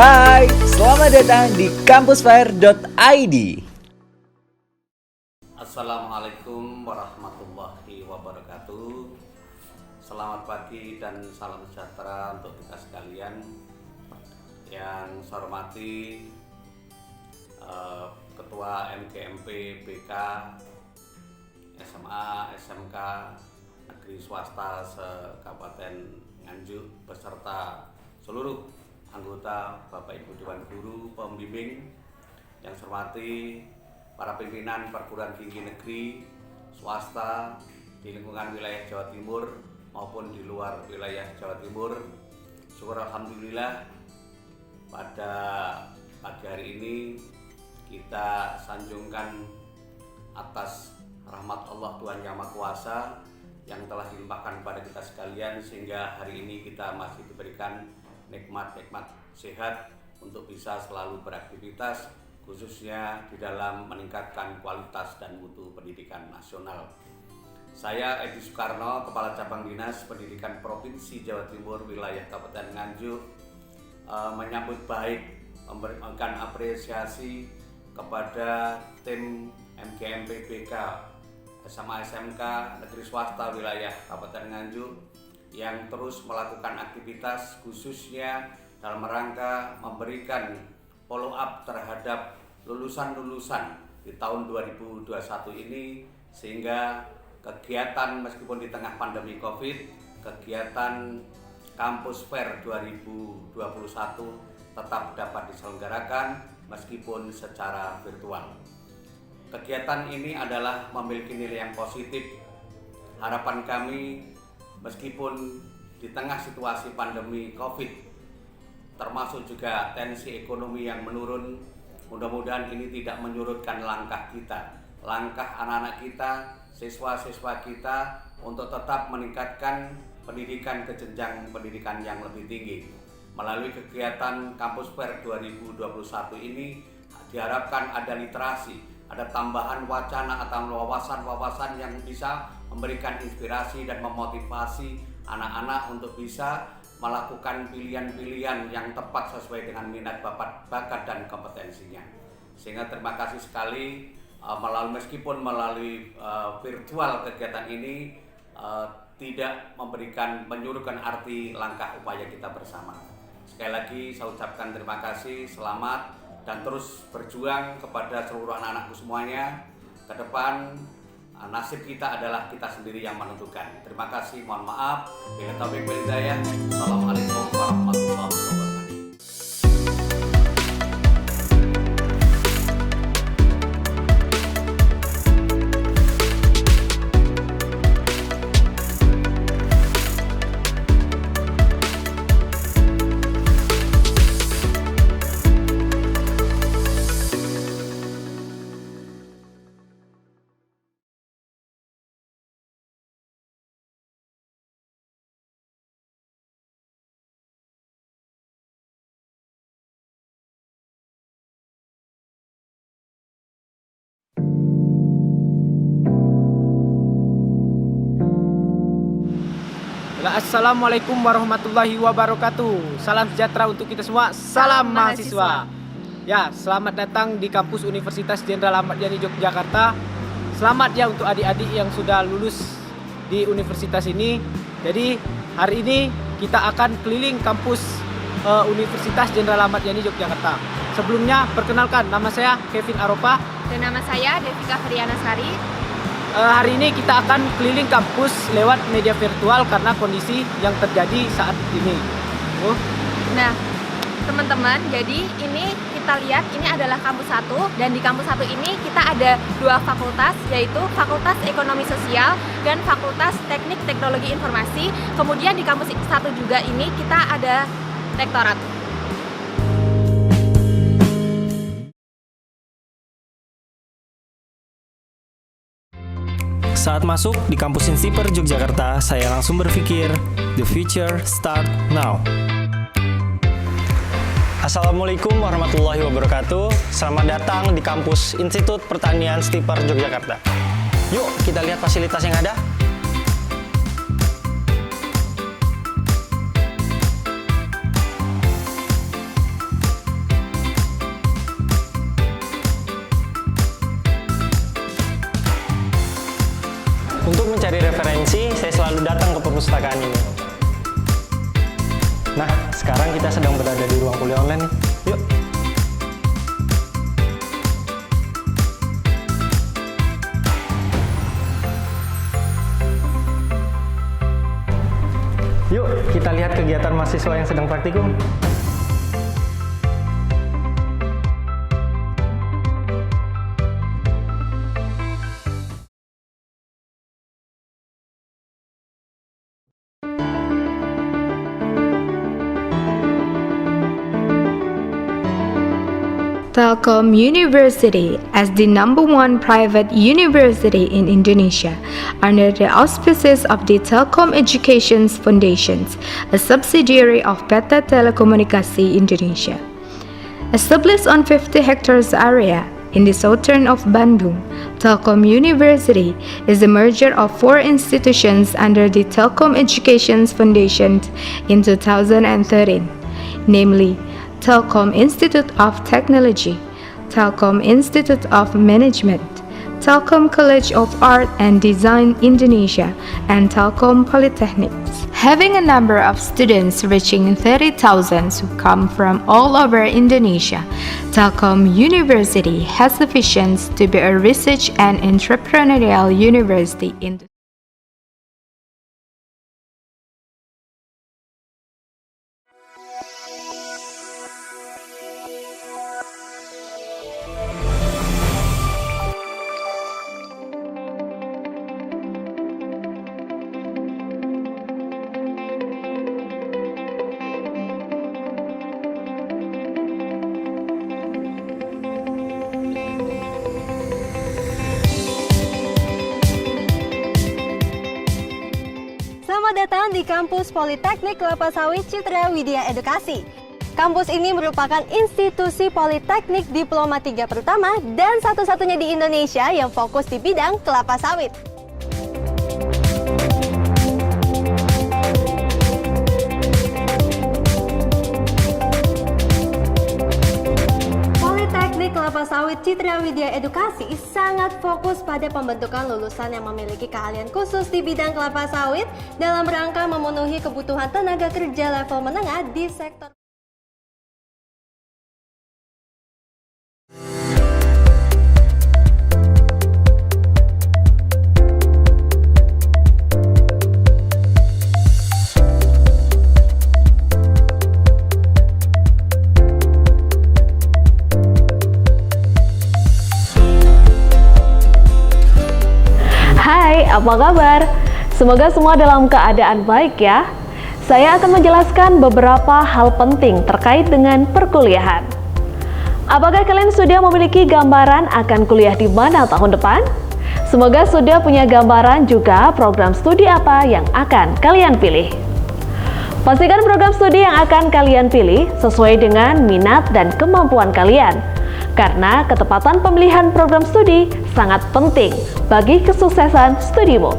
Hai, selamat datang di kampusfair.id. Assalamualaikum warahmatullahi wabarakatuh. Selamat pagi dan salam sejahtera untuk kita sekalian. Yang saya hormati Ketua MGMP BK SMA SMK Negeri Swasta se-Kabupaten Nganjuk beserta seluruh anggota Bapak Ibu Dewan Guru Pembimbing. Yang saya hormati para pimpinan perguruan tinggi negeri swasta di lingkungan wilayah Jawa Timur maupun di luar wilayah Jawa Timur. Syukur alhamdulillah pada pagi hari ini kita sanjungkan atas rahmat Allah Tuhan Yang Maha Kuasa yang telah dilimpahkan kepada kita sekalian, sehingga hari ini kita masih diberikan nikmat-nikmat sehat untuk bisa selalu beraktivitas, khususnya di dalam meningkatkan kualitas dan mutu pendidikan nasional. Saya Edi Soekarno, Kepala Cabang Dinas Pendidikan Provinsi Jawa Timur wilayah Kabupaten Nganjuk, menyambut baik, memberikan apresiasi kepada tim MGMP BK SMA SMK Negeri Swasta wilayah Kabupaten Nganjuk yang terus melakukan aktivitas khususnya dalam rangka memberikan follow up terhadap lulusan-lulusan di tahun 2021 ini, sehingga kegiatan meskipun di tengah pandemi Covid, kegiatan Kampus Fair 2021 tetap dapat diselenggarakan meskipun secara virtual. Kegiatan ini adalah memiliki nilai yang positif. Harapan kami, meskipun di tengah situasi pandemi Covid, termasuk juga tensi ekonomi yang menurun, mudah-mudahan ini tidak menyurutkan langkah kita, langkah anak-anak kita, siswa-siswa kita untuk tetap meningkatkan pendidikan ke jenjang pendidikan yang lebih tinggi. Melalui kegiatan Kampus Fair 2021 ini diharapkan ada literasi, ada tambahan wacana atau wawasan-wawasan yang bisa memberikan inspirasi dan memotivasi anak-anak untuk bisa melakukan pilihan-pilihan yang tepat sesuai dengan minat, bakat dan kompetensinya. Sehingga terima kasih sekali meskipun melalui virtual kegiatan ini tidak menyuruhkan arti langkah upaya kita bersama. Sekali lagi saya ucapkan terima kasih, selamat, dan terus berjuang kepada seluruh anak-anakku semuanya. Ke depan nasib kita adalah kita sendiri yang menentukan. Terima kasih, mohon maaf. Bila taufiq wal hidayah. Assalamualaikum warahmatullahi wabarakatuh. Assalamualaikum warahmatullahi wabarakatuh. Salam sejahtera untuk kita semua. Salam mahasiswa. Ya, selamat datang di kampus Universitas Jenderal Ahmad Yani Yogyakarta. Selamat ya untuk adik-adik yang sudah lulus di universitas ini. Jadi hari ini kita akan keliling kampus Universitas Jenderal Ahmad Yani Yogyakarta. Sebelumnya perkenalkan, nama saya Kevin Aropa dan nama saya Devika Friana Sari. Hari ini kita akan keliling kampus lewat media virtual karena kondisi yang terjadi saat ini. Nah, teman-teman, jadi ini kita lihat ini adalah kampus 1, dan di kampus 1 ini kita ada 2 fakultas, yaitu Fakultas Ekonomi Sosial dan Fakultas Teknik Teknologi Informasi. Kemudian di kampus 1 juga ini kita ada rektorat. Saat masuk di kampus Insiper Yogyakarta, saya langsung berpikir, the future start now. Assalamualaikum warahmatullahi wabarakatuh. Selamat datang di kampus Institut Pertanian Stiper Yogyakarta. Yuk kita lihat fasilitas yang ada. perpustakaan ini. Nah, sekarang kita sedang berada di ruang kuliah online nih. Yuk. Yuk, kita lihat kegiatan mahasiswa yang sedang praktikum. Telkom University, as the #1 private university in Indonesia, under the auspices of the Telkom Education Foundations, a subsidiary of PT Telekomunikasi Indonesia. Established on 50 hectares area in the southern of Bandung, Telkom University is a merger of 4 institutions under the Telkom Education Foundation in 2013, namely Telkom Institute of Technology, Telkom Institute of Management, Telkom College of Art and Design Indonesia, and Telkom Polytechnics. Having a number of students reaching 30,000 who come from all over Indonesia, Telkom University has the vision to be a research and entrepreneurial university in Selamat datang di Kampus Politeknik Kelapa Sawit Citra Widya Edukasi. Kampus ini merupakan institusi politeknik diploma 3 pertama dan satu-satunya di Indonesia yang fokus di bidang kelapa sawit. Politeknik Kelapa Sawit Citra Widya Edukasi sangat fokus pada pembentukan lulusan yang memiliki keahlian khusus di bidang kelapa sawit dalam rangka memenuhi kebutuhan tenaga kerja level menengah di sektor. Hai, apa kabar? Semoga semua dalam keadaan baik ya. Saya akan menjelaskan beberapa hal penting terkait dengan perkuliahan. Apakah kalian sudah memiliki gambaran akan kuliah di mana tahun depan? Semoga sudah punya gambaran juga program studi apa yang akan kalian pilih. Pastikan program studi yang akan kalian pilih sesuai dengan minat dan kemampuan kalian. Karena ketepatan pemilihan program studi sangat penting bagi kesuksesan studimu.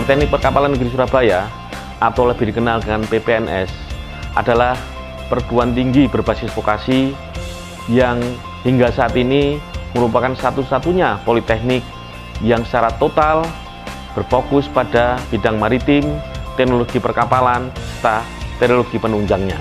Politeknik Perkapalan Negeri Surabaya atau lebih dikenal dengan PPNS adalah perguruan tinggi berbasis vokasi yang hingga saat ini merupakan satu-satunya politeknik yang secara total berfokus pada bidang maritim, teknologi perkapalan, serta teknologi penunjangnya.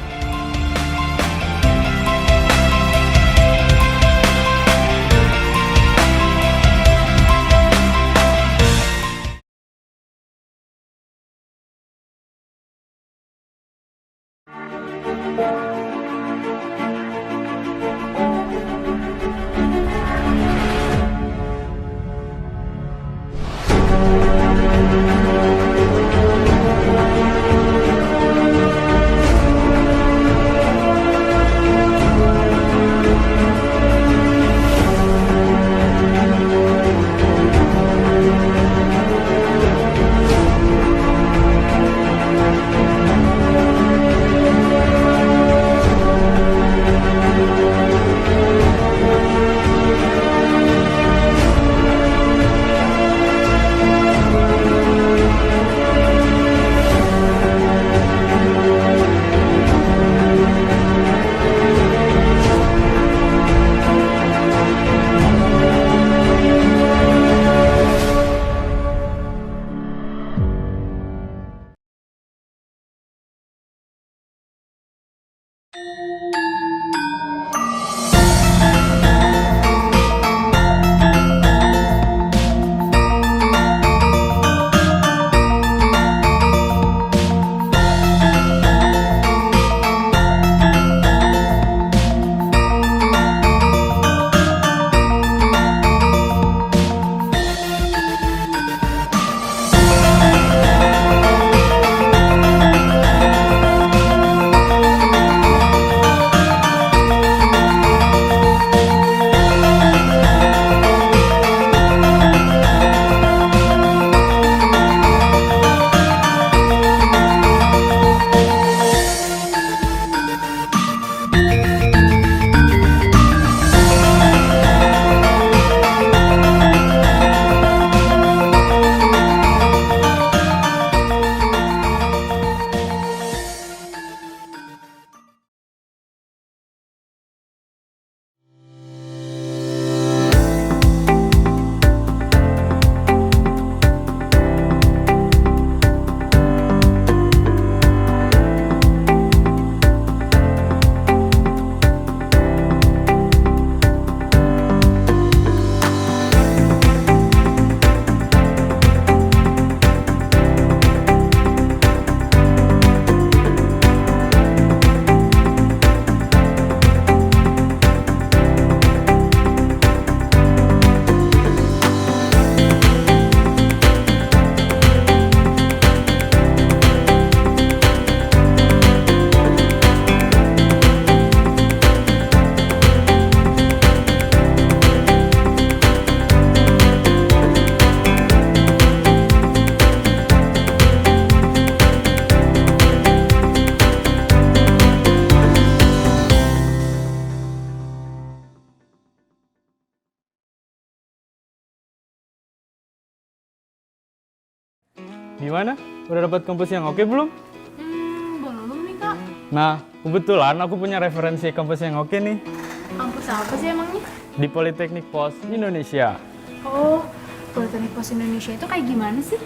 Gimana? Udah dapat kampus yang oke belum? Belum nih kak. Nah, kebetulan aku punya referensi kampus yang oke nih. Kampus apa sih emangnya? Di Politeknik Pos Indonesia. Oh, Politeknik Pos Indonesia itu kayak gimana sih?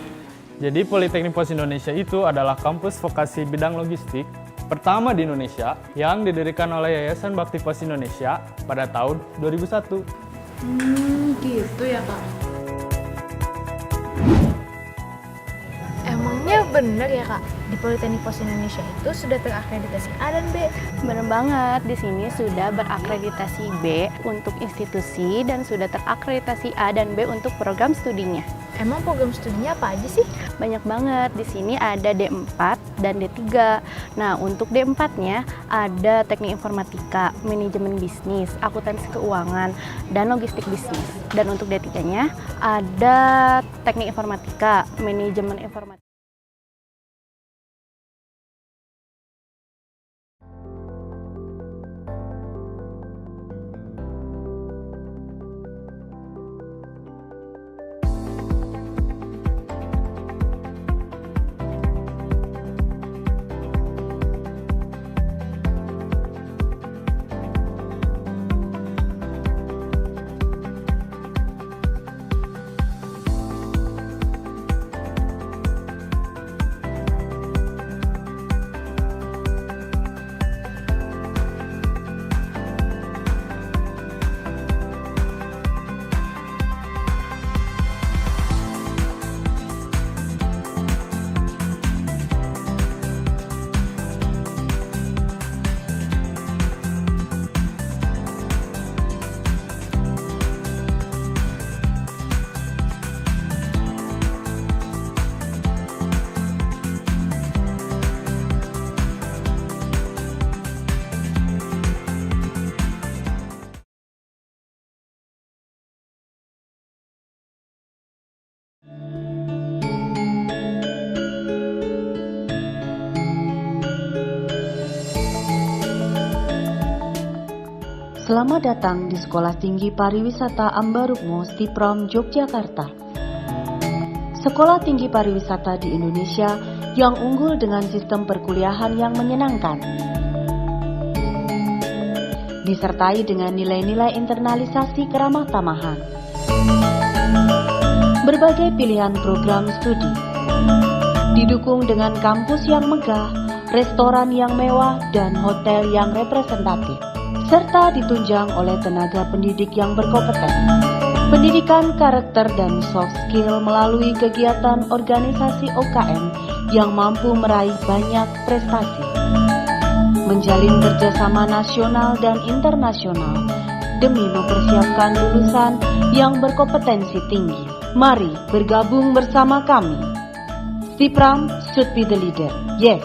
Jadi Politeknik Pos Indonesia itu adalah kampus vokasi bidang logistik pertama di Indonesia yang didirikan oleh Yayasan Bakti Pos Indonesia pada tahun 2001. Gitu ya kak. Emangnya bener ya kak, di Politeknik Pos Indonesia itu sudah terakreditasi A dan B? Bener banget, di sini sudah berakreditasi B untuk institusi dan sudah terakreditasi A dan B untuk program studinya. Emang program studinya apa aja sih? Banyak banget, di sini ada D4 dan D3. Nah, untuk D4-nya ada teknik informatika, manajemen bisnis, akuntansi keuangan, dan logistik bisnis. Dan untuk D3-nya ada teknik informatika, manajemen informatika. Selamat datang di Sekolah Tinggi Pariwisata Ambarukmo Stiprom Yogyakarta. Sekolah Tinggi Pariwisata di Indonesia yang unggul dengan sistem perkuliahan yang menyenangkan, disertai dengan nilai-nilai internalisasi keramah tamahan. Berbagai pilihan program studi, didukung dengan kampus yang megah, restoran yang mewah, dan hotel yang representatif, serta ditunjang oleh tenaga pendidik yang berkompeten. Pendidikan karakter dan soft skill melalui kegiatan organisasi OKM yang mampu meraih banyak prestasi. Menjalin kerjasama nasional dan internasional demi mempersiapkan lulusan yang berkompetensi tinggi. Mari bergabung bersama kami. Stiprom should be the leader. Yes.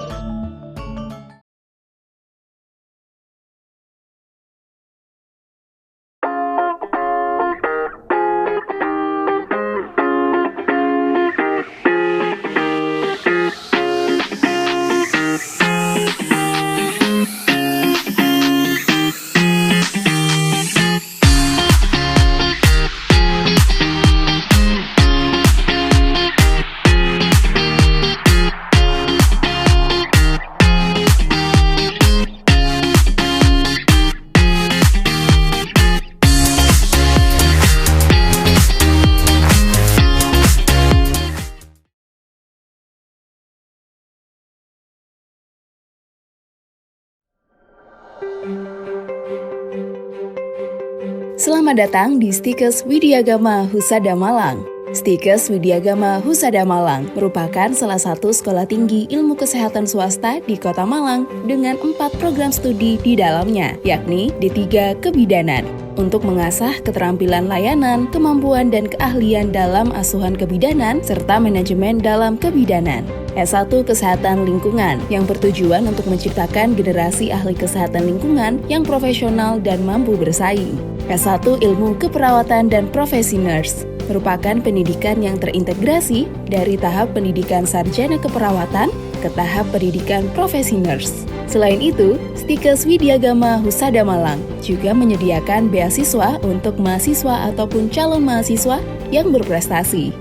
Selamat datang di Stikes Widyagama Husada Malang. Stikes Widyagama Husada Malang merupakan salah satu sekolah tinggi ilmu kesehatan swasta di Kota Malang dengan 4 program studi di dalamnya, yakni D3 Kebidanan, untuk mengasah keterampilan layanan, kemampuan dan keahlian dalam asuhan kebidanan, serta manajemen dalam kebidanan. S1 Kesehatan Lingkungan yang bertujuan untuk menciptakan generasi ahli kesehatan lingkungan yang profesional dan mampu bersaing. S1 Ilmu Keperawatan dan Profesi Nurse merupakan pendidikan yang terintegrasi dari tahap pendidikan sarjana keperawatan ke tahap pendidikan profesi nurse. Selain itu, Stikes Widyagama Husada Malang juga menyediakan beasiswa untuk mahasiswa ataupun calon mahasiswa yang berprestasi.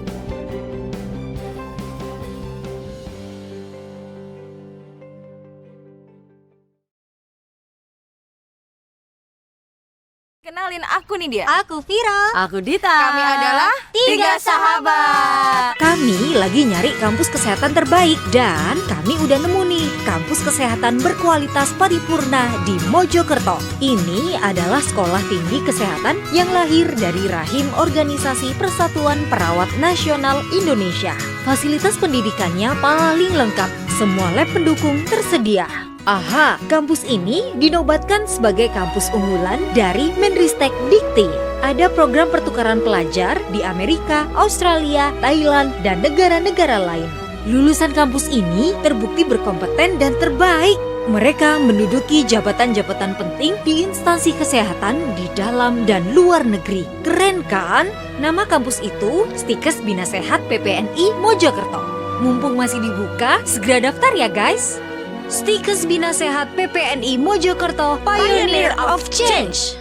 Kenalin, aku nih dia. Aku Vira. Aku Dita. Kami adalah Tiga Sahabat. Kami lagi nyari kampus kesehatan terbaik dan kami udah nemu nih kampus kesehatan berkualitas paripurna di Mojokerto. Ini adalah sekolah tinggi kesehatan yang lahir dari rahim Organisasi Persatuan Perawat Nasional Indonesia. Fasilitas pendidikannya paling lengkap, semua lab pendukung tersedia. Aha, kampus ini dinobatkan sebagai kampus unggulan dari Menristek Dikti. Ada program pertukaran pelajar di Amerika, Australia, Thailand, dan negara-negara lain. Lulusan kampus ini terbukti berkompeten dan terbaik. Mereka menduduki jabatan-jabatan penting di instansi kesehatan di dalam dan luar negeri. Keren kan? Nama kampus itu Stikes Bina Sehat PPNI Mojokerto. Mumpung masih dibuka, segera daftar ya guys. Stikes Bina Sehat PPNI Mojokerto, Pioneer of Change.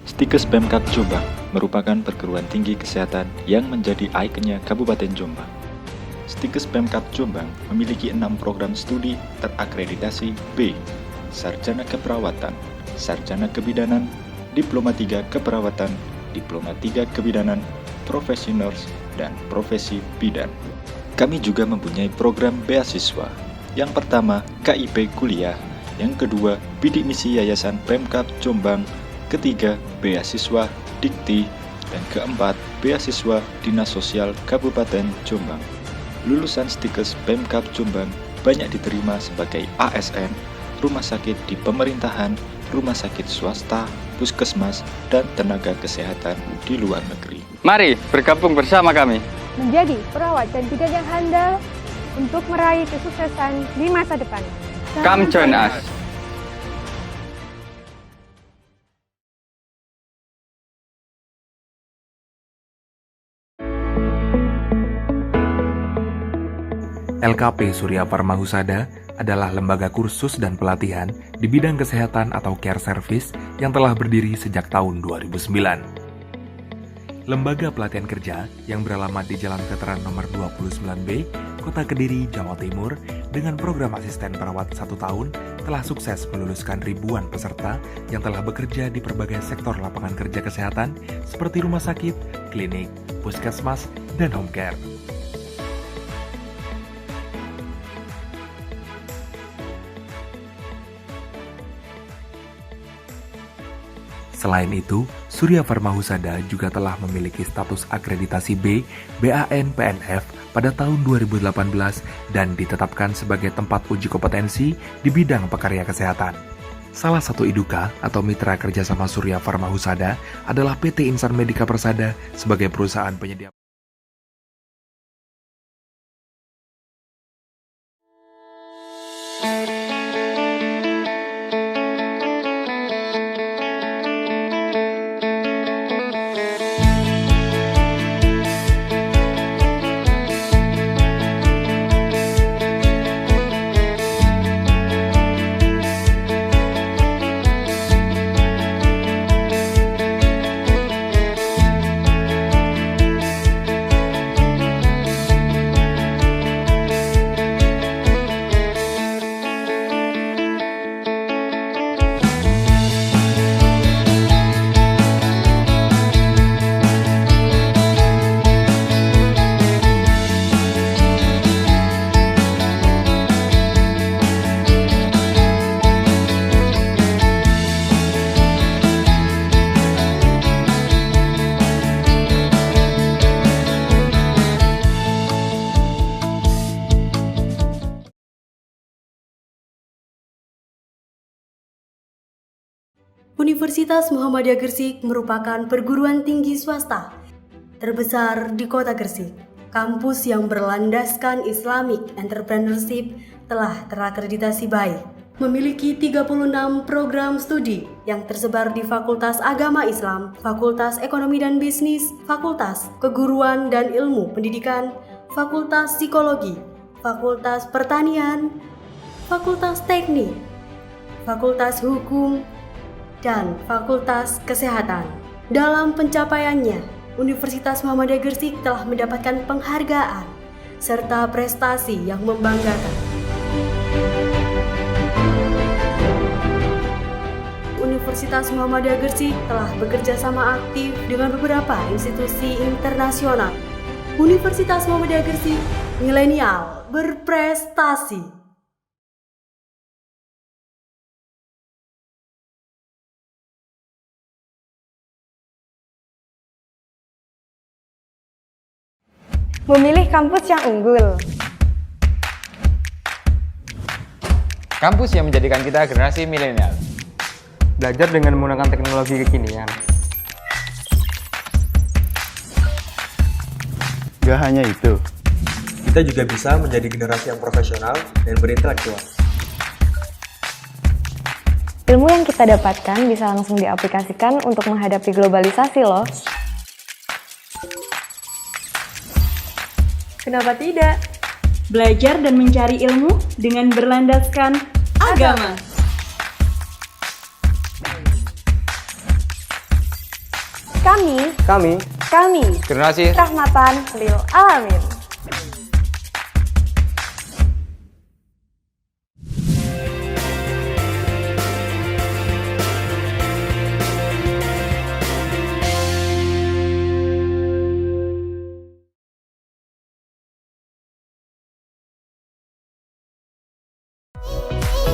Stikes Pemkab Jombang merupakan perguruan tinggi kesehatan yang menjadi ikonnya Kabupaten Jombang. Stikes Pemkab Jombang memiliki 6 program studi terakreditasi B, Sarjana Keperawatan, Sarjana Kebidanan, Diploma 3 Keperawatan, Diploma 3 Kebidanan, Profesi Nurse, dan Profesi Bidan. Kami juga mempunyai program beasiswa. Yang pertama, KIP Kuliah. Yang kedua, Bidik Misi Yayasan Pemkab Jombang. Ketiga, beasiswa Dikti. Dan keempat, beasiswa Dinas Sosial Kabupaten Jombang. Lulusan Stikes Pemkab Jombang banyak diterima sebagai ASN, rumah sakit di pemerintahan, rumah sakit swasta, puskesmas, dan tenaga kesehatan di luar negeri. Mari bergabung bersama kami. Menjadi perawat dan bidan yang handal untuk meraih kesuksesan di masa depan. Come join us. LKP Surya Parma Husada adalah lembaga kursus dan pelatihan di bidang kesehatan atau care service yang telah berdiri sejak tahun 2009. Lembaga pelatihan kerja yang beralamat di Jalan Veteran nomor 29B, Kota Kediri, Jawa Timur, dengan program asisten perawat 1 tahun telah sukses meluluskan ribuan peserta yang telah bekerja di berbagai sektor lapangan kerja kesehatan seperti rumah sakit, klinik, puskesmas, dan home care. Selain itu, Surya Pharma Husada juga telah memiliki status akreditasi B BAN-PNF pada tahun 2018 dan ditetapkan sebagai tempat uji kompetensi di bidang pekarya kesehatan. Salah satu iduka atau mitra kerjasama Surya Pharma Husada adalah PT Insan Medika Persada sebagai perusahaan penyedia. Universitas Muhammadiyah Gresik merupakan perguruan tinggi swasta terbesar di kota Gresik. Kampus yang berlandaskan Islamic Entrepreneurship telah terakreditasi baik. Memiliki 36 program studi yang tersebar di Fakultas Agama Islam, Fakultas Ekonomi dan Bisnis, Fakultas Keguruan dan Ilmu Pendidikan, Fakultas Psikologi, Fakultas Pertanian, Fakultas Teknik, Fakultas Hukum, dan Fakultas Kesehatan. Dalam pencapaiannya, Universitas Muhammadiyah Gresik telah mendapatkan penghargaan serta prestasi yang membanggakan. Universitas Muhammadiyah Gresik telah bekerja sama aktif dengan beberapa institusi internasional. Universitas Muhammadiyah Gresik, milenial berprestasi. Memilih kampus yang unggul. Kampus yang menjadikan kita generasi milenial. Belajar dengan menggunakan teknologi kekinian. Gak hanya itu, kita juga bisa menjadi generasi yang profesional dan berintelektual. Ilmu yang kita dapatkan bisa langsung diaplikasikan untuk menghadapi globalisasi loh. Kenapa tidak? Belajar dan mencari ilmu dengan berlandaskan agama. Kami generasi rahmatan lil alamin.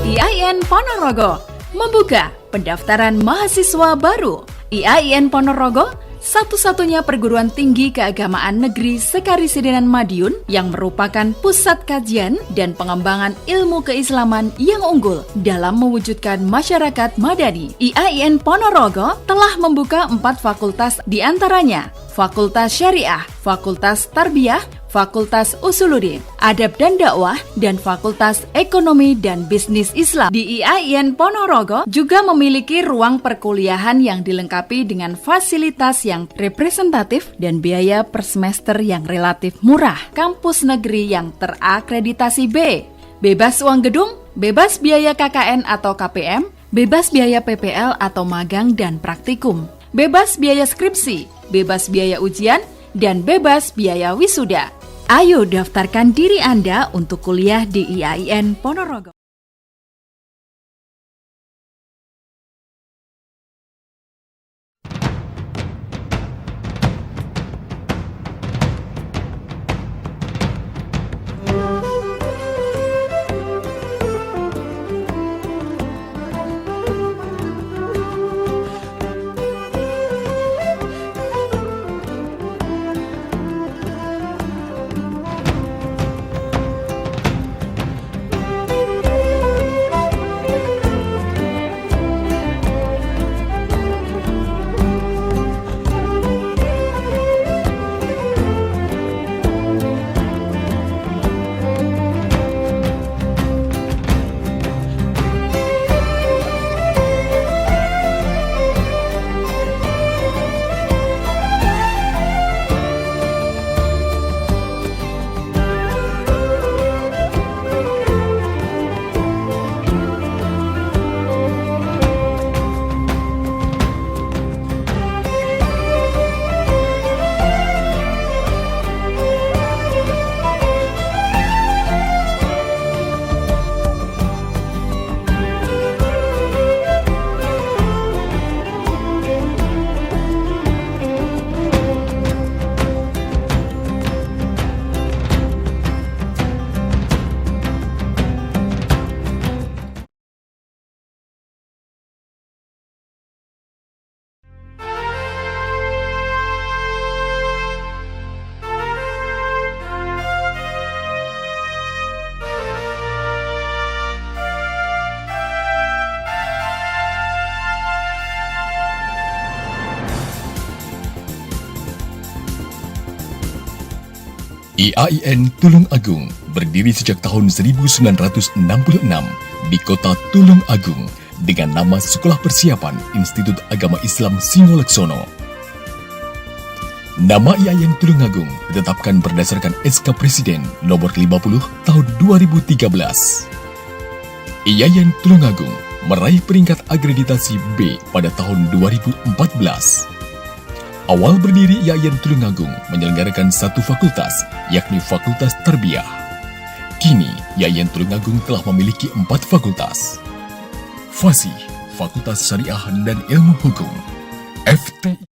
IAIN Ponorogo membuka pendaftaran mahasiswa baru. IAIN Ponorogo, satu-satunya perguruan tinggi keagamaan negeri sekarisidenan Madiun yang merupakan pusat kajian dan pengembangan ilmu keislaman yang unggul dalam mewujudkan masyarakat madani. IAIN Ponorogo telah membuka 4 fakultas diantaranya Fakultas Syariah, Fakultas Tarbiyah, Fakultas Usuluddin, Adab dan Dakwah, dan Fakultas Ekonomi dan Bisnis Islam. Di IAIN Ponorogo juga memiliki ruang perkuliahan yang dilengkapi dengan fasilitas yang representatif dan biaya per semester yang relatif murah. Kampus negeri yang terakreditasi B, bebas uang gedung, bebas biaya KKN atau KPM, bebas biaya PPL atau magang dan praktikum, bebas biaya skripsi, bebas biaya ujian, dan bebas biaya wisuda. Ayo daftarkan diri Anda untuk kuliah di IAIN Ponorogo. IAIN Tulung Agung berdiri sejak tahun 1966 di kota Tulung Agung dengan nama Sekolah Persiapan Institut Agama Islam Singoleksono. Nama IAIN Tulung Agung ditetapkan berdasarkan SK Presiden nomor 50 tahun 2013. IAIN Tulung Agung meraih peringkat akreditasi B pada tahun 2014. Awal berdiri IAIN Tulung Agung menyelenggarakan satu fakultas, yakni Fakultas Tarbiyah. Kini, IAIN Tulung Agung telah memiliki 4 fakultas. FASIH, Fakultas Syariah dan Ilmu Hukum. FTI.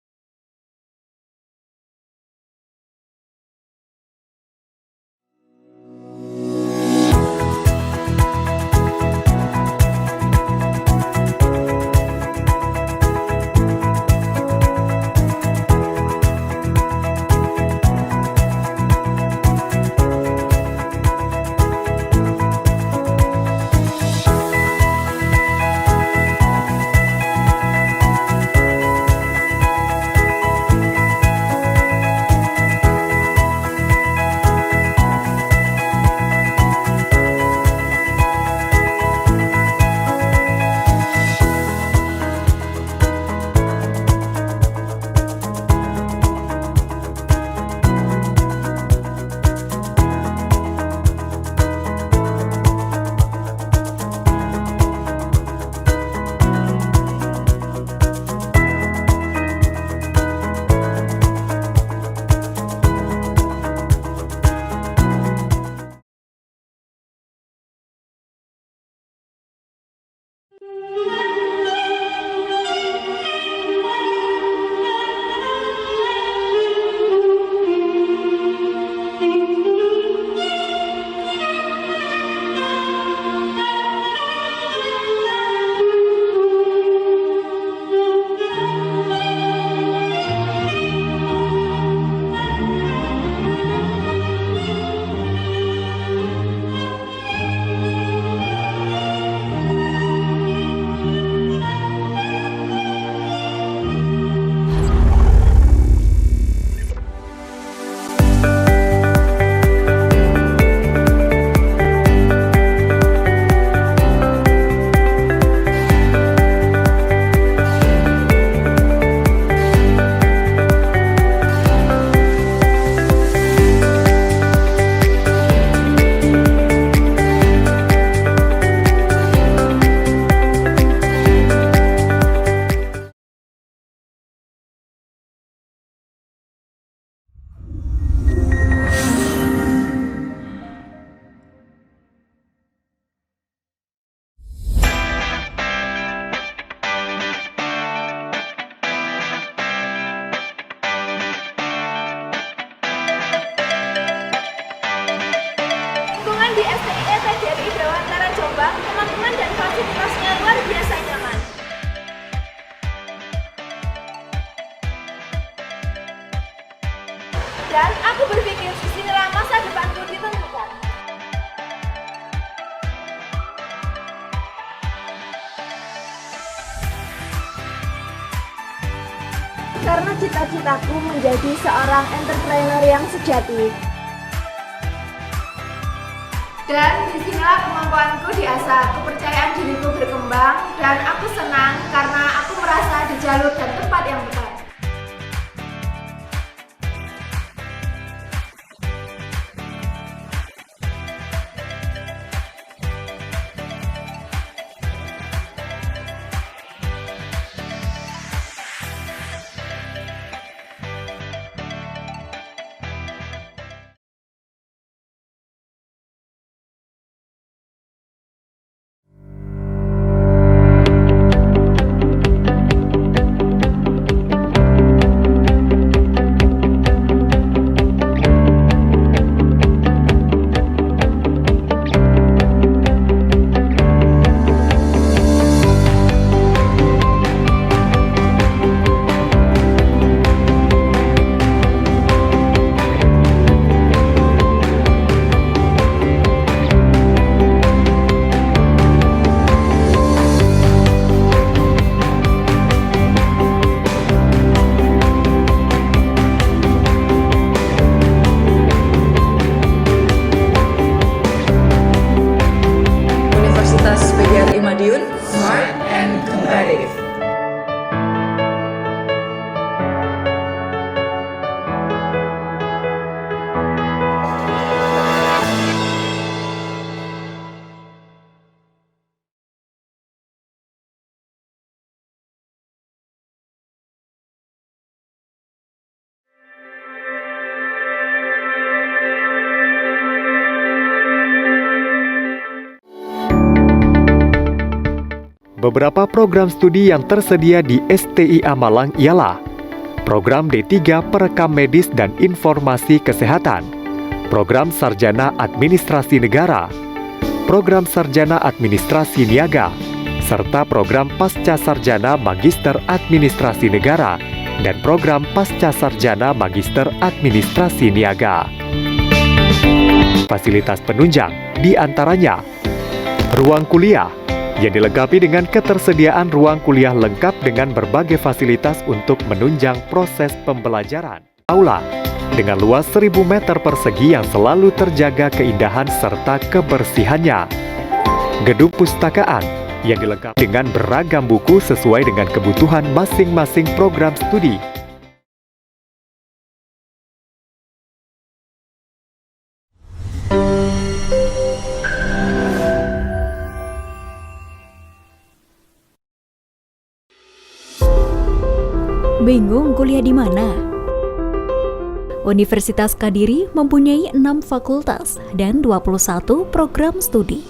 karena cita-citaku menjadi seorang entrepreneur yang sejati. Dan disinilah kemampuanku diasah, kepercayaan diriku berkembang, dan aku senang karena aku merasa di jalur dan tempat yang tepat. Beberapa program studi yang tersedia di STIA Malang ialah Program D3 Perekam Medis dan Informasi Kesehatan, Program Sarjana Administrasi Negara, Program Sarjana Administrasi Niaga, serta Program Pasca Sarjana Magister Administrasi Negara dan Program Pasca Sarjana Magister Administrasi Niaga. Fasilitas penunjang diantaranya ruang kuliah yang dilengkapi dengan ketersediaan ruang kuliah lengkap dengan berbagai fasilitas untuk menunjang proses pembelajaran. Aula dengan luas 1000 meter persegi yang selalu terjaga keindahan serta kebersihannya. Gedung pustakaan yang dilengkapi dengan beragam buku sesuai dengan kebutuhan masing-masing program studi. Bingung kuliah di mana? Universitas Kadiri mempunyai 6 fakultas dan 21 program studi.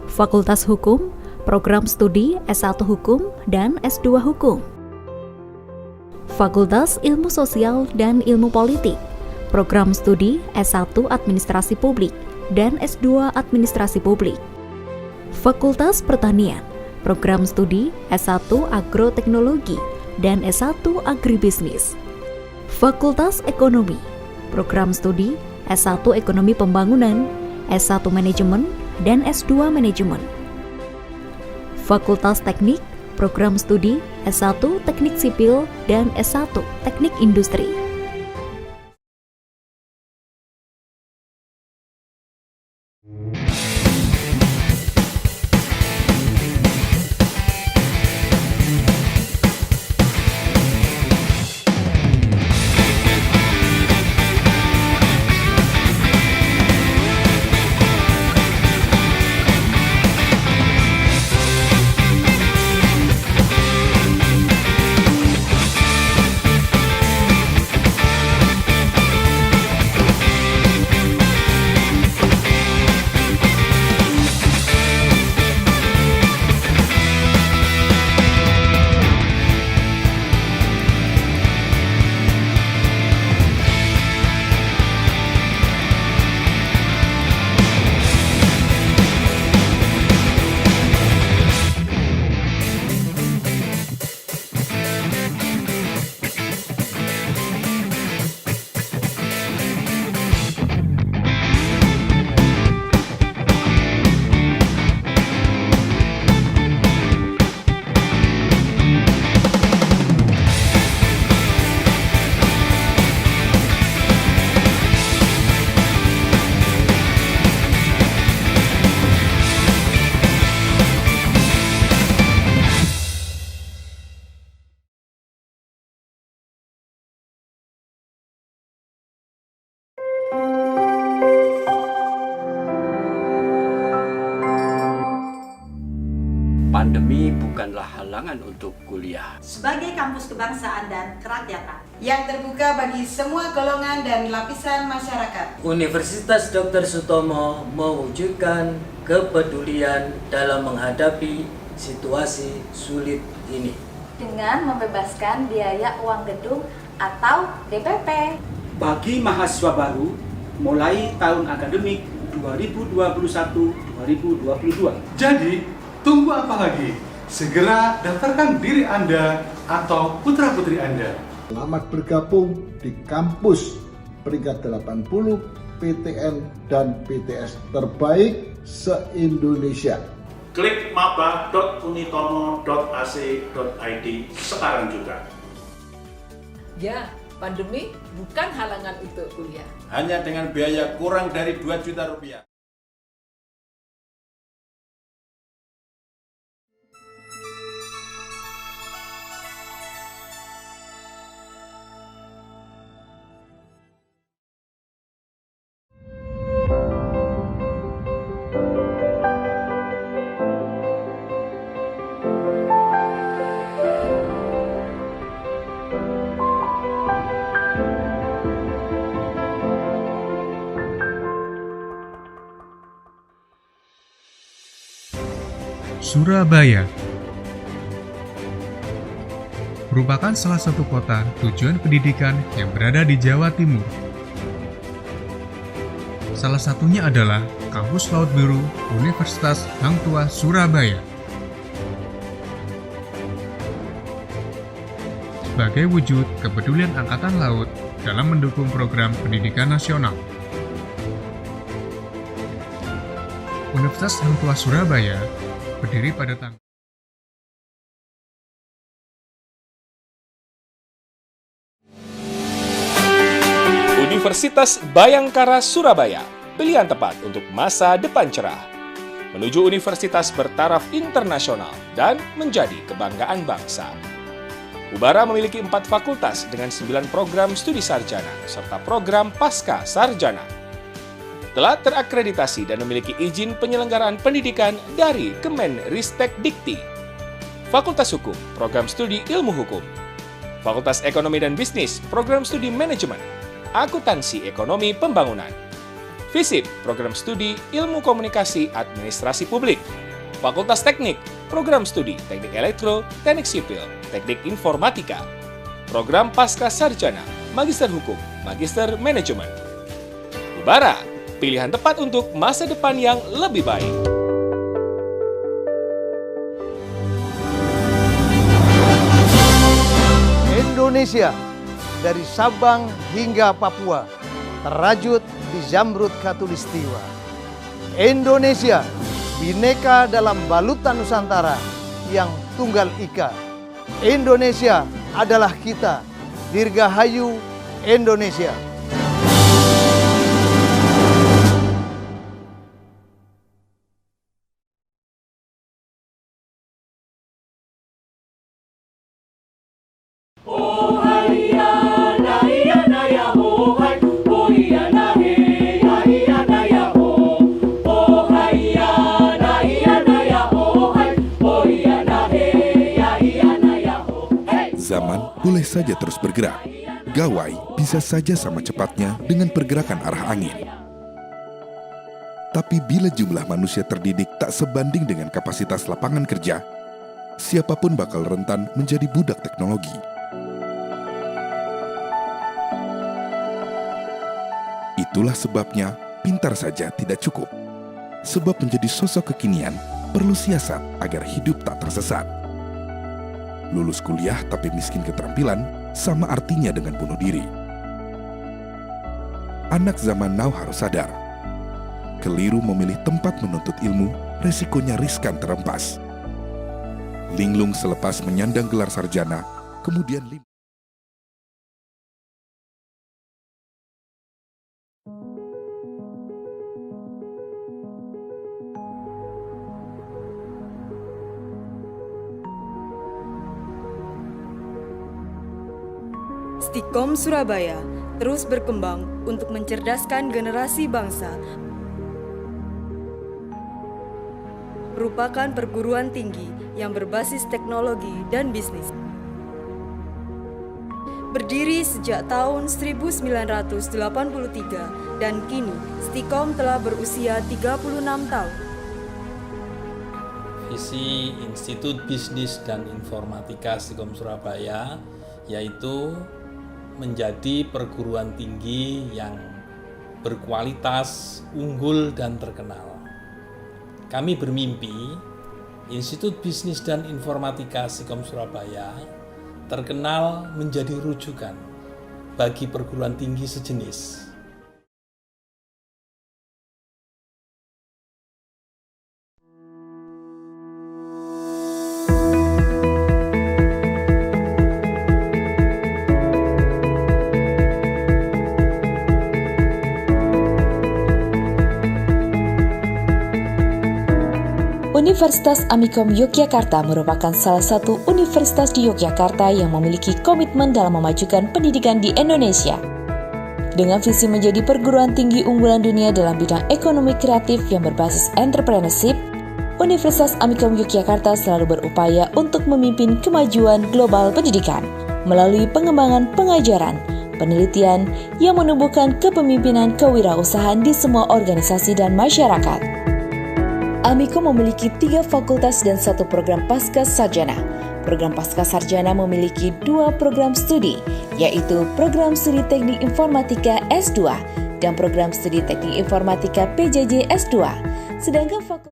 Fakultas Hukum, program studi S1 Hukum dan S2 Hukum. Fakultas Ilmu Sosial dan Ilmu Politik, program studi S1 Administrasi Publik dan S2 Administrasi Publik. Fakultas Pertanian, program studi S1 Agroteknologi dan S1 Agribisnis. Fakultas Ekonomi, program studi S1 Ekonomi Pembangunan, S1 Manajemen, dan S2 Manajemen. Fakultas Teknik, program studi S1 Teknik Sipil dan S1 Teknik Industri. Pandemi bukanlah halangan untuk kuliah. Sebagai kampus kebangsaan dan kerakyatan yang terbuka bagi semua golongan dan lapisan masyarakat, Universitas Dr. Sutomo mewujudkan kepedulian dalam menghadapi situasi sulit ini dengan membebaskan biaya uang gedung atau DPP bagi mahasiswa baru mulai tahun akademik 2021-2022. Jadi, tunggu apa lagi? Segera daftarkan diri Anda atau putra-putri Anda. Selamat bergabung di kampus peringkat 80 PTN dan PTS terbaik se-Indonesia. Klik maba.unitomo.ac.id sekarang juga. Ya, pandemi bukan halangan untuk kuliah. Hanya dengan biaya kurang dari 2 juta rupiah. Surabaya merupakan salah satu kota tujuan pendidikan yang berada di Jawa Timur. Salah satunya adalah Kampus Laut Biru Universitas Hang Tuah Surabaya. Sebagai wujud kepedulian Angkatan Laut dalam mendukung program pendidikan nasional, Universitas Hang Tuah Surabaya berdiri pada tanggal Universitas Bayangkara Surabaya, pilihan tepat untuk masa depan cerah. Menuju universitas bertaraf internasional dan menjadi kebanggaan bangsa. Ubara memiliki 4 fakultas dengan 9 program studi sarjana serta program pasca sarjana. Telah terakreditasi dan memiliki izin penyelenggaraan pendidikan dari Kemenristek Dikti. Fakultas Hukum, program studi Ilmu Hukum. Fakultas Ekonomi dan Bisnis, program studi Manajemen. Akuntansi Ekonomi Pembangunan. FISIP, program studi Ilmu Komunikasi Administrasi Publik. Fakultas Teknik, program studi Teknik Elektro, Teknik Sipil, Teknik Informatika. Program Pasca Sarjana, Magister Hukum, Magister Manajemen. Ubara, pilihan tepat untuk masa depan yang lebih baik. Indonesia, dari Sabang hingga Papua, terajut di Zamrud Khatulistiwa. Indonesia, bineka dalam balutan Nusantara yang tunggal ika. Indonesia adalah kita. Dirgahayu Indonesia. Zaman boleh saja terus bergerak. Gawai bisa saja sama cepatnya dengan pergerakan arah angin. Tapi bila jumlah manusia terdidik tak sebanding dengan kapasitas lapangan kerja, siapapun bakal rentan menjadi budak teknologi. Itulah sebabnya pintar saja tidak cukup. Sebab menjadi sosok kekinian perlu siasat agar hidup tak tersesat. Lulus kuliah tapi miskin keterampilan sama artinya dengan bunuh diri. Anak zaman now harus sadar. Keliru memilih tempat menuntut ilmu, resikonya riskan terempas. Linglung selepas menyandang gelar sarjana, kemudian Stikom Surabaya terus berkembang untuk mencerdaskan generasi bangsa. merupakan perguruan tinggi yang berbasis teknologi dan bisnis. Berdiri sejak tahun 1983 dan kini Stikom telah berusia 36 tahun. Visi Institut Bisnis dan Informatika Stikom Surabaya yaitu menjadi perguruan tinggi yang berkualitas, unggul, dan terkenal. Kami bermimpi Institut Bisnis dan Informatika Stikom Surabaya terkenal menjadi rujukan bagi perguruan tinggi sejenis. Universitas Amikom Yogyakarta merupakan salah satu universitas di Yogyakarta yang memiliki komitmen dalam memajukan pendidikan di Indonesia. Dengan visi menjadi perguruan tinggi unggulan dunia dalam bidang ekonomi kreatif yang berbasis entrepreneurship, Universitas Amikom Yogyakarta selalu berupaya untuk memimpin kemajuan global pendidikan melalui pengembangan pengajaran, penelitian yang menumbuhkan kepemimpinan kewirausahaan di semua organisasi dan masyarakat. Amikom memiliki 3 fakultas dan 1 program pasca sarjana. Program pasca sarjana memiliki 2 program studi, yaitu program studi teknik informatika S2 dan program studi teknik informatika PJJ S2. Sedangkan fakultas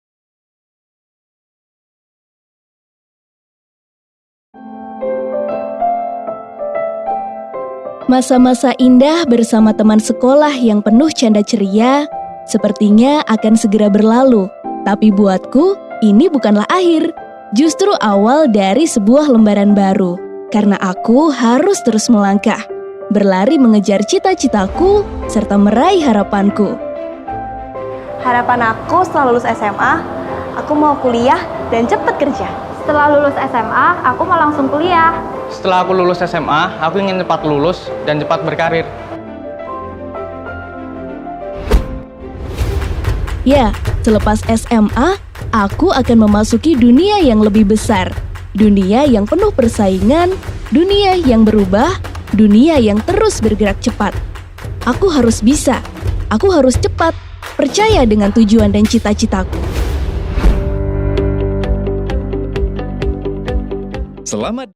Masa-masa indah bersama teman sekolah yang penuh canda ceria sepertinya akan segera berlalu. Tapi buatku, ini bukanlah akhir, justru awal dari sebuah lembaran baru. Karena aku harus terus melangkah, berlari mengejar cita-citaku, serta meraih harapanku. Harapan aku setelah lulus SMA, aku mau kuliah dan cepat kerja. Setelah lulus SMA, aku mau langsung kuliah. Setelah aku lulus SMA, aku ingin cepat lulus dan cepat berkarir. Ya, selepas SMA, aku akan memasuki dunia yang lebih besar. Dunia yang penuh persaingan, dunia yang berubah, dunia yang terus bergerak cepat. Aku harus bisa, aku harus cepat, percaya dengan tujuan dan cita-citaku. Selamat.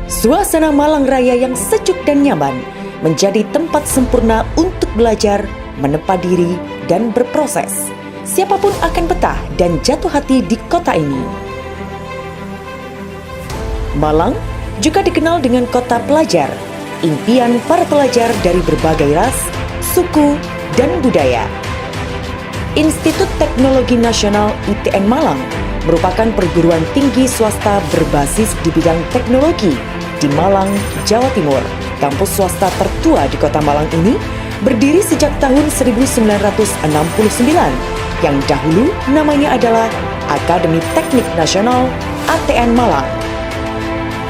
Suasana Malang Raya yang sejuk dan nyaman menjadi tempat sempurna untuk belajar, menempa diri, dan berproses. Siapapun akan betah dan jatuh hati di kota ini. Malang juga dikenal dengan kota pelajar, impian para pelajar dari berbagai ras, suku, dan budaya. Institut Teknologi Nasional ITN Malang merupakan perguruan tinggi swasta berbasis di bidang teknologi di Malang, Jawa Timur. Kampus swasta tertua di kota Malang ini berdiri sejak tahun 1969, yang dahulu namanya adalah Akademi Teknik Nasional ATN Malang.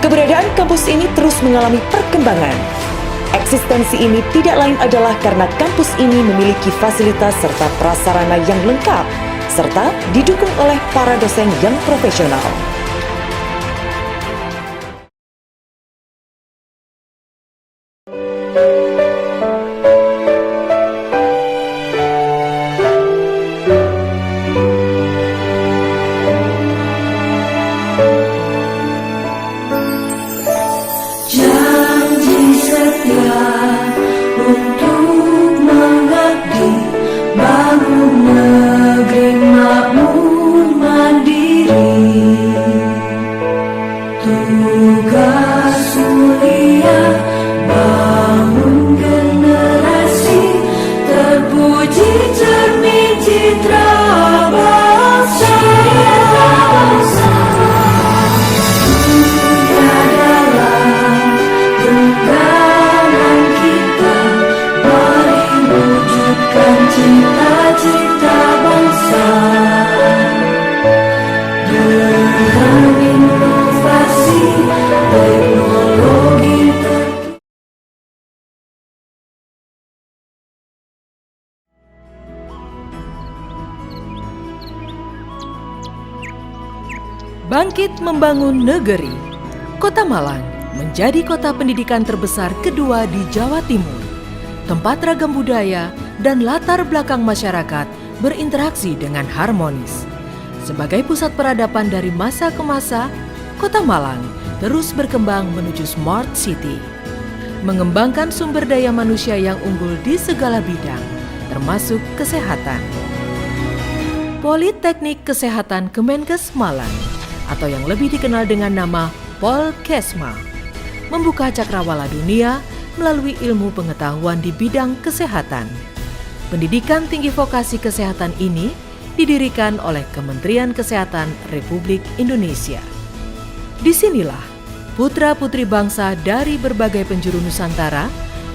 Keberadaan kampus ini terus mengalami perkembangan. Eksistensi ini tidak lain adalah karena kampus ini memiliki fasilitas serta prasarana yang lengkap, serta didukung oleh para dosen yang profesional. Bangkit membangun negeri. Kota Malang menjadi kota pendidikan terbesar kedua di Jawa Timur. Tempat ragam budaya dan latar belakang masyarakat berinteraksi dengan harmonis. Sebagai pusat peradaban dari masa ke masa, Kota Malang terus berkembang menuju Smart City. Mengembangkan sumber daya manusia yang unggul di segala bidang, termasuk kesehatan. Politeknik Kesehatan Kemenkes Malang, atau yang lebih dikenal dengan nama Polkesma, membuka cakrawala dunia melalui ilmu pengetahuan di bidang kesehatan. Pendidikan tinggi vokasi kesehatan ini didirikan oleh Kementerian Kesehatan Republik Indonesia. Disinilah putra-putri bangsa dari berbagai penjuru Nusantara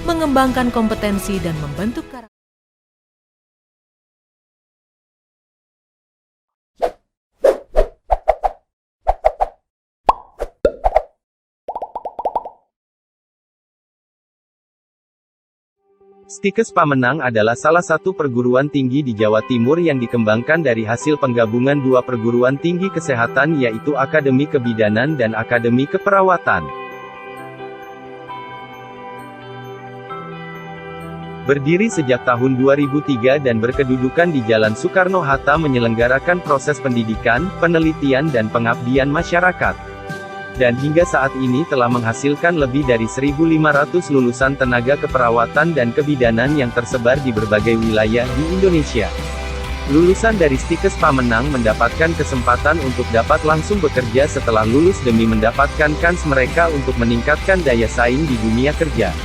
mengembangkan kompetensi dan membentuk karakter. Stikes Pamenang adalah salah satu perguruan tinggi di Jawa Timur yang dikembangkan dari hasil penggabungan dua perguruan tinggi kesehatan yaitu Akademi Kebidanan dan Akademi Keperawatan. Berdiri sejak tahun 2003 dan berkedudukan di Jalan Soekarno-Hatta menyelenggarakan proses pendidikan, penelitian dan pengabdian masyarakat. Dan hingga saat ini telah menghasilkan lebih dari 1.500 lulusan tenaga keperawatan dan kebidanan yang tersebar di berbagai wilayah di Indonesia. Lulusan dari Stikes Pamenang mendapatkan kesempatan untuk dapat langsung bekerja setelah lulus demi mendapatkan kans mereka untuk meningkatkan daya saing di dunia kerja.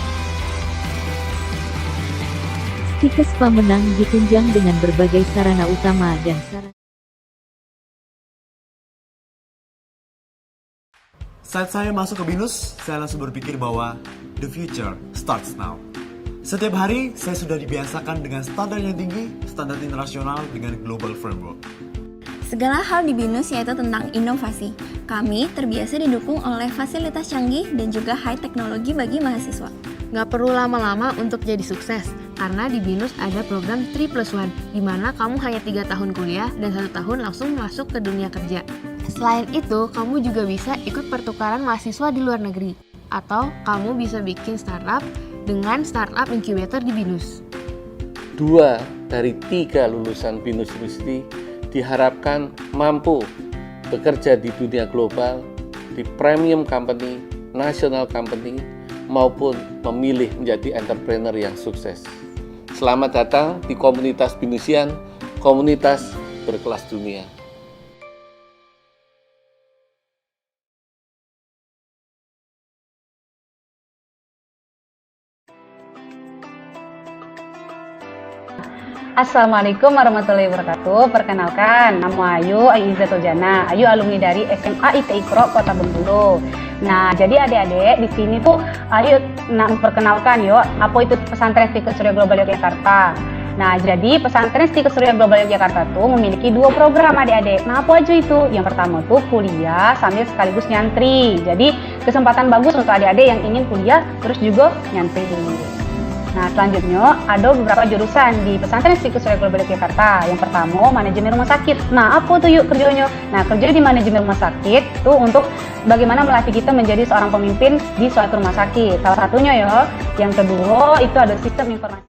Stikes Pamenang ditunjang dengan berbagai sarana utama dan sarana. Saat saya masuk ke BINUS, saya langsung berpikir bahwa the future starts now. Setiap hari, saya sudah dibiasakan dengan standar yang tinggi, standar internasional dengan global framework. Segala hal di BINUS yaitu tentang inovasi. Kami terbiasa didukung oleh fasilitas canggih dan juga high teknologi bagi mahasiswa. Nggak perlu lama-lama untuk jadi sukses, karena di BINUS ada program 3+1, di mana kamu hanya 3 tahun kuliah dan 1 tahun langsung masuk ke dunia kerja. Selain itu, kamu juga bisa ikut pertukaran mahasiswa di luar negeri, atau kamu bisa bikin startup dengan startup incubator di BINUS. 2 dari 3 lulusan BINUS University diharapkan mampu bekerja di dunia global, di premium company, national company, maupun memilih menjadi entrepreneur yang sukses. Selamat datang di komunitas BINUSian, komunitas berkelas dunia. Assalamualaikum warahmatullahi wabarakatuh. Perkenalkan, nama Ayu Izzatul Jana. Ayu alumni dari SMA IT Ikro Kota Bengkulu. Nah, jadi adik-adik di sini tuh Ayu perkenalkan apa itu pesantren Stikes Surya Global Yogyakarta. Nah, jadi pesantren Stikes Surya Global Yogyakarta tuh memiliki 2 program adik-adik. Nah, apa aja itu? Yang pertama tuh kuliah sambil sekaligus nyantri. Jadi kesempatan bagus untuk adik-adik yang ingin kuliah terus juga nyantri. Nah, selanjutnya ada beberapa jurusan di pesantren Stikes Surya Global Yogyakarta. Yang pertama, manajemen rumah sakit. Nah, apa tuh kerjanya? Nah, kerja di manajemen rumah sakit itu untuk bagaimana melatih kita menjadi seorang pemimpin di suatu rumah sakit. Salah satunya Yang kedua, itu ada sistem informasi.